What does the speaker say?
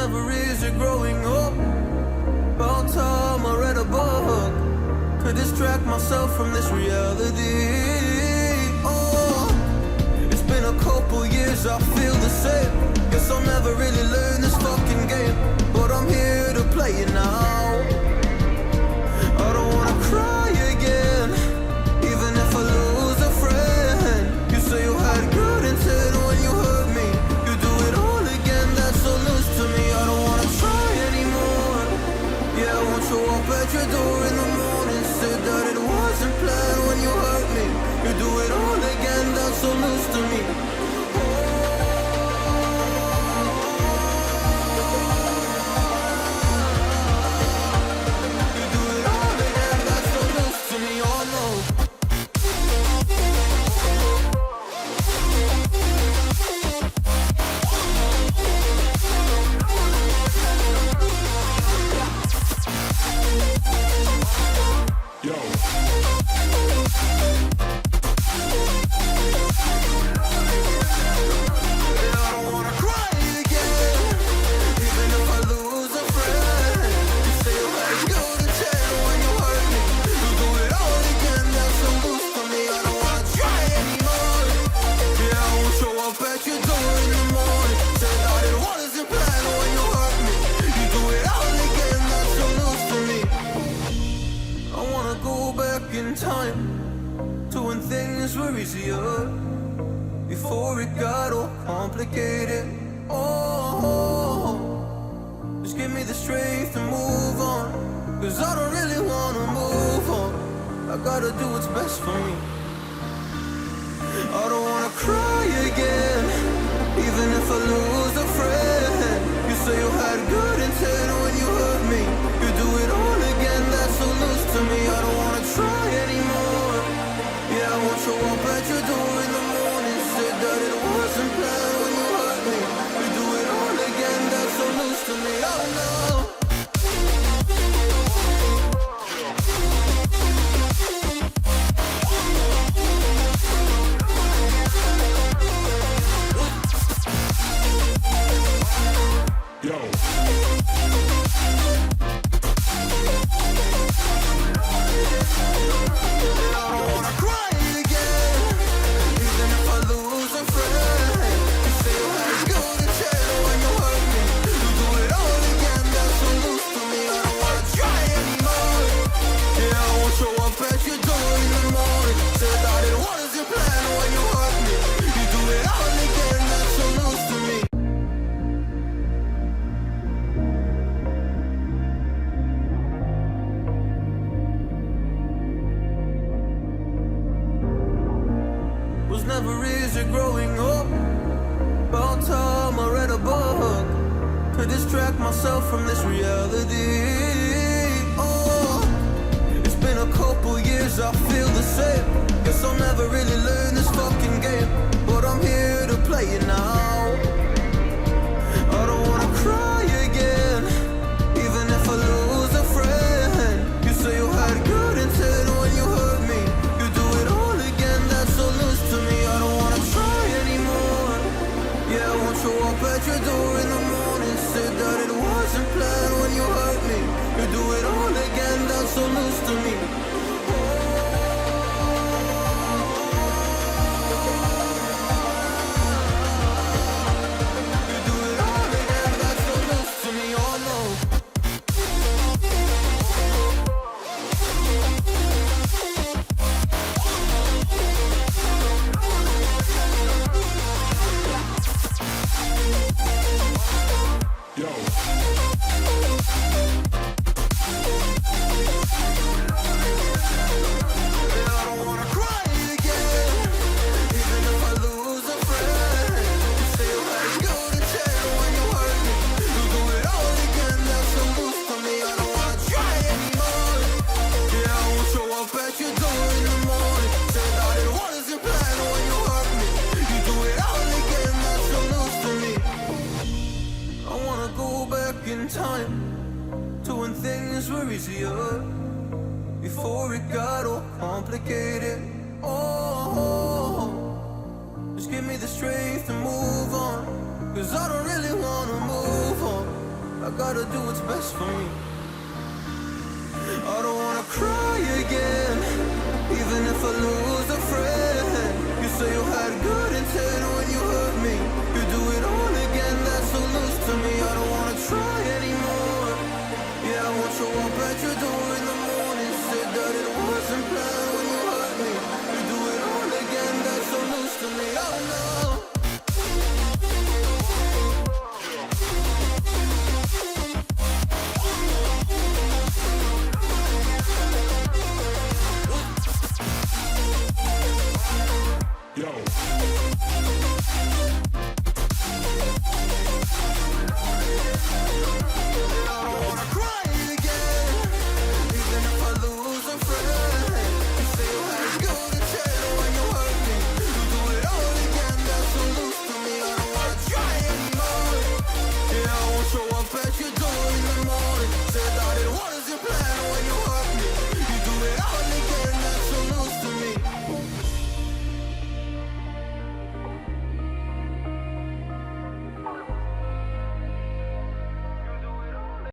never easy growing up. About time I read a book to distract myself from this reality. Oh, it's been a couple years, I feel the same. Guess I'll never really learn this fucking game, but I'm here to play it now. I don't wanna cry again, even if I lose a friend. You say you had good intent when you hurt me. You do it all again, that's so loose to me. I don't wanna try anymore. Yeah, I won't show up at your door in the morning. Said that it wasn't planned when you hurt me. You do it all again, that's so loose to me. Before it got all complicated. Oh, just give me the strength to move on, 'cause I don't really wanna move on. I gotta do what's best for me. I don't wanna cry again, even if I lose a friend. You say you had good intent when you hurt me. You do it all again, that's so loose to me. I don't wanna try anymore. Yeah, I won't show up at your door in the morning. Said that it wasn't planned when you hurt me. You do it all again, that's so loose to me. Oh no. Never easy growing up. About time I read a book to distract myself from this reality. Oh, it's been a couple years, I feel the same. Guess I'll never really learn this fucking game, but I'm here to play it now. I don't wanna cry again, even if I lose a friend. You say you had good intent when you hurt me. You do it all again, that's so loose to me. I don't wanna try anymore. Yeah, I won't show up at your door in the morning. Said that it wasn't planned when you hurt me. You do it all again, that's so loose to me. You do it all again, that's so loose to me. Oh no. Time to when things were easier, before it got all complicated. Oh, just give me the strength to move on, 'cause I don't really wanna move on. I gotta do what's best for me. I don't wanna cry again, even if I lose a friend. You say you had